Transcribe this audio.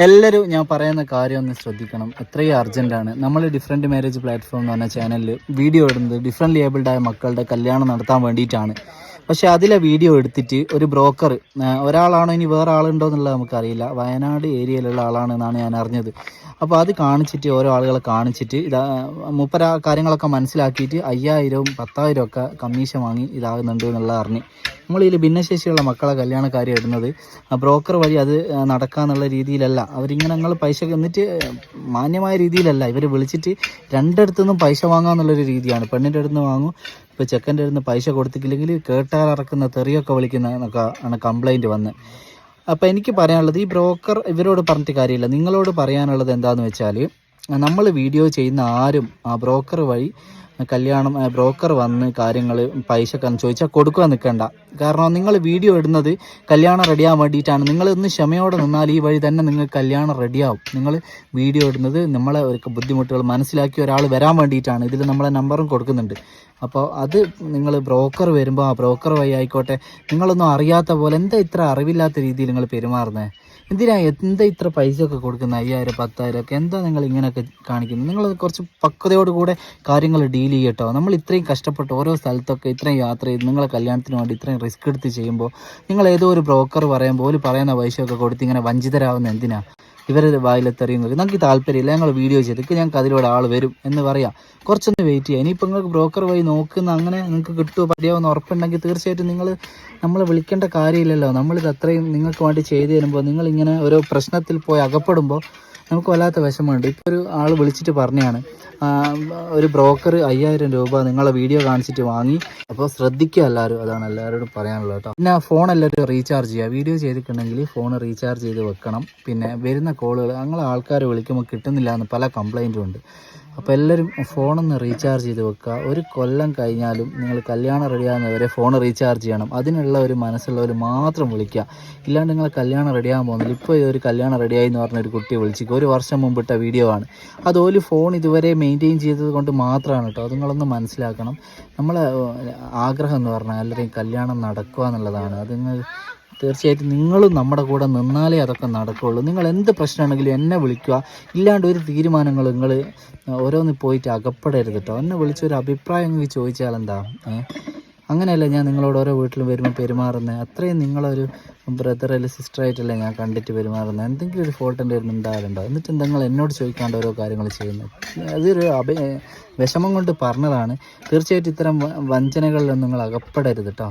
എല്ലാവരും ഞാൻ പറയുന്ന കാര്യം ഒന്ന് ശ്രദ്ധിക്കണം. എത്രയും അർജൻറ്റാണ്. നമ്മൾ ഡിഫറെൻറ്റ് മാരേജ് പ്ലാറ്റ്ഫോം എന്ന് പറഞ്ഞ ചാനലിൽ വീഡിയോ ഇടുന്നത് ഡിഫറെൻ്റ് ഏബിൾഡ് ആയ മക്കളുടെ കല്യാണം നടത്താൻ വേണ്ടിയിട്ടാണ്. പക്ഷേ അതിലെ വീഡിയോ എടുത്തിട്ട് ഒരു ബ്രോക്കർ, ഒരാളാണോ ഇനി വേറെ ആളുണ്ടോ എന്നുള്ളത് നമുക്കറിയില്ല, വയനാട് ഏരിയയിലുള്ള ആളാണെന്നാണ് ഞാൻ അറിഞ്ഞത്. അപ്പോൾ അത് കാണിച്ചിട്ട് ഓരോ ആളുകളെ കാണിച്ചിട്ട് മൂപ്പര കാര്യങ്ങളൊക്കെ മനസ്സിലാക്കിയിട്ട് 5000 10,000 ഒക്കെ കമ്മീഷൻ വാങ്ങി ഇതാകുന്നുണ്ട് എന്നുള്ളത് അറിഞ്ഞ്. നമ്മളിതിൽ ഭിന്നശേഷിയുള്ള മക്കളെ കല്യാണ കാര്യം ഇടുന്നത് ബ്രോക്കർ വഴി അത് നടക്കാന്നുള്ള രീതിയിലല്ല. അവരിങ്ങനെ ഞങ്ങൾ പൈസ എന്നിട്ട് മാന്യമായ രീതിയിലല്ല ഇവർ വിളിച്ചിട്ട് രണ്ടിടത്തുനിന്നും പൈസ വാങ്ങാമെന്നുള്ളൊരു രീതിയാണ്. പെണ്ണിൻ്റെ അടുത്ത് നിന്ന് വാങ്ങും, ഇപ്പോൾ ചെക്കൻ്റെ അടുത്ത് പൈസ കൊടുത്തിട്ടില്ലെങ്കിൽ കേട്ടാലിറക്കുന്ന തെറിയൊക്കെ വിളിക്കുന്ന എന്നൊക്കെ ആണ് കംപ്ലൈൻറ്റ് വന്ന്. അപ്പോൾ എനിക്ക് പറയാനുള്ളത്, ഈ ബ്രോക്കർ ഇവരോട് പറഞ്ഞിട്ട് കാര്യമില്ല. നിങ്ങളോട് പറയാനുള്ളത് എന്താണെന്ന് വെച്ചാൽ, നമ്മൾ വീഡിയോ ചെയ്യുന്ന ആരും ആ ബ്രോക്കർ വഴി കല്യാണം ബ്രോക്കർ വന്ന് കാര്യങ്ങൾ പൈസ ചോദിച്ചാൽ കൊടുക്കാൻ നിൽക്കണ്ട. കാരണം നിങ്ങൾ വീഡിയോ ഇടുന്നത് കല്യാണം റെഡിയാകാൻ വേണ്ടിയിട്ടാണ്. നിങ്ങളൊന്ന് ക്ഷമയോടെ നിന്നാൽ ഈ വഴി തന്നെ നിങ്ങൾക്ക് കല്യാണം റെഡിയാവും. നിങ്ങൾ വീഡിയോ ഇടുന്നത് നമ്മളെ ഒരു ബുദ്ധിമുട്ടുകൾ മനസ്സിലാക്കി ഒരാൾ വരാൻ വേണ്ടിയിട്ടാണ്. ഇതിൽ നമ്മളെ നമ്പറും കൊടുക്കുന്നുണ്ട്. അപ്പോൾ അത് നിങ്ങൾ ബ്രോക്കർ വരുമ്പോൾ ആ ബ്രോക്കർ വഴി ആയിക്കോട്ടെ, നിങ്ങളൊന്നും അറിയാത്ത പോലെ എന്താ ഇത്ര അറിവില്ലാത്ത രീതിയിൽ നിങ്ങൾ പെരുമാറുന്നത്? എന്താ ഇത്ര പൈസ ഒക്കെ കൊടുക്കുന്നത്? 5000 10,000 ഒക്കെ എന്താ നിങ്ങൾ ഇങ്ങനെയൊക്കെ കാണിക്കുന്നത്? നിങ്ങൾ കുറച്ച് പക്വതയോടുകൂടെ കാര്യങ്ങൾ ഡീൽ ചെയ്യട്ടോ. നമ്മൾ ഇത്രയും കഷ്ടപ്പെട്ട് ഓരോ സ്ഥലത്തൊക്കെ ഇത്രയും യാത്ര ചെയ്ത് നിങ്ങളെ കല്യാണത്തിന് വേണ്ടി ഇത്രയും റിസ്ക് എടുത്ത് ചെയ്യുമ്പോൾ നിങ്ങൾ ഏതോ ഒരു ബ്രോക്കർ പറയുമ്പോൾ ഒരു പറയുന്ന പൈസയൊക്കെ കൊടുത്ത് ഇങ്ങനെ വഞ്ചിതരാകുന്ന എന്തിനാ? ഇവരുടെ വായിലെത്തറിയുന്നത് നമുക്ക് താല്പര്യമില്ല, ഞങ്ങൾ വീഡിയോ ചെയ്തിട്ട് ഞങ്ങൾക്ക് അതിലൂടെ ആൾ വരും എന്ന് പറയാം. കുറച്ചൊന്ന് വെയിറ്റ് ചെയ്യുക. ഇനിയിപ്പോൾ നിങ്ങൾക്ക് ബ്രോക്കർ വഴി നോക്കുന്ന അങ്ങനെ നിങ്ങൾക്ക് കിട്ടുമോ പറ്റിയാവുന്ന ഉറപ്പുണ്ടെങ്കിൽ തീർച്ചയായിട്ടും നമ്മളെ വിളിക്കേണ്ട കാര്യമില്ലല്ലോ. നമ്മളിത് അത്രയും നിങ്ങൾക്ക് വേണ്ടി ചെയ്തു തരുമ്പോൾ നിങ്ങളിങ്ങനെ ഓരോ പ്രശ്നത്തിൽ പോയി അകപ്പെടുമ്പോൾ നമുക്ക് വല്ലാത്ത വിഷമമുണ്ട്. ഇപ്പോൾ ഒരു ആൾ വിളിച്ചിട്ട് പറഞ്ഞതാണ്, ഒരു ബ്രോക്കർ 5000 രൂപ നിങ്ങളെ വീഡിയോ കാണിച്ചിട്ട് വാങ്ങി. അപ്പോൾ ശ്രദ്ധിക്കുക എല്ലാവരും, അതാണ് എല്ലാവരോടും പറയാനുള്ളത് കേട്ടോ. പിന്നെ ഫോൺ എല്ലാവരും റീചാർജ് ചെയ്യുക. വീഡിയോ ചെയ്തിട്ടുണ്ടെങ്കിൽ ഫോൺ റീചാർജ് ചെയ്ത് വെക്കണം. പിന്നെ വരുന്ന കോളുകൾ ഞങ്ങളെ ആൾക്കാർ വിളിക്കുമ്പോൾ കിട്ടുന്നില്ല എന്ന് പല കംപ്ലൈൻറ്റും ഉണ്ട്. അപ്പോൾ എല്ലാവരും ഫോണൊന്ന് റീചാർജ് ചെയ്ത് വെക്കുക. ഒരു കൊല്ലം കഴിഞ്ഞാലും നിങ്ങൾ കല്യാണം റെഡിയാകുന്നവരെ ഫോൺ റീചാർജ് ചെയ്യണം. അതിനുള്ള ഒരു മനസ്സുള്ളവർ മാത്രം വിളിക്കുക. ഇല്ലാണ്ട് നിങ്ങൾ കല്യാണം റെഡിയാകാൻ പോകുന്നില്ല. ഇപ്പോൾ ഒരു കല്യാണം റെഡിയായി എന്ന് പറഞ്ഞൊരു കുട്ടിയെ വിളിച്ചിട്ട് 1 വർഷം മുമ്പിട്ട വീഡിയോ ആണ്. അതുപോലെ ഫോൺ ഇതുവരെ മെയിൻറ്റെയിൻ ചെയ്തത് കൊണ്ട് മാത്രമാണ് കേട്ടോ. അത് നിങ്ങളൊന്ന് മനസ്സിലാക്കണം. നമ്മളെ ആഗ്രഹം എന്ന് പറഞ്ഞാൽ എല്ലാവരെയും കല്യാണം നടക്കുക എന്നുള്ളതാണ്. അത് തീർച്ചയായിട്ടും നിങ്ങളും നമ്മുടെ കൂടെ നിന്നാലേ അതൊക്കെ നടക്കുകയുള്ളൂ. നിങ്ങൾ എന്ത് പ്രശ്നമാണെങ്കിലും എന്നെ വിളിക്കുക. ഇല്ലാണ്ട് ഒരു തീരുമാനങ്ങൾ നിങ്ങൾ ഓരോന്ന് പോയിട്ട് അകപ്പെടരുത് കേട്ടോ. എന്നെ വിളിച്ചൊരു അഭിപ്രായം ചോദിച്ചാൽ എന്താ? അങ്ങനെയല്ല ഞാൻ നിങ്ങളോട് ഓരോ വീട്ടിലും വരുമ്പോൾ പെരുമാറുന്നത്. അത്രയും നിങ്ങളൊരു ബ്രദർ അല്ലെങ്കിൽ സിസ്റ്ററായിട്ടല്ലേ ഞാൻ കണ്ടിട്ട് പെരുമാറുന്നത്. എന്തെങ്കിലും ഒരു ഫോൾട്ട് എൻ്റെ വരുന്ന ഉണ്ടാകലുണ്ടോ? എന്നിട്ട് നിങ്ങൾ എന്നോട് ചോദിക്കാണ്ട് ഓരോ കാര്യങ്ങൾ ചെയ്യുന്നത്. അതൊരു വിഷമം കൊണ്ട് പറഞ്ഞതാണ്. തീർച്ചയായിട്ടും ഇത്തരം വഞ്ചനകളിലൊന്നും നിങ്ങൾ അകപ്പെടരുത് കേട്ടോ.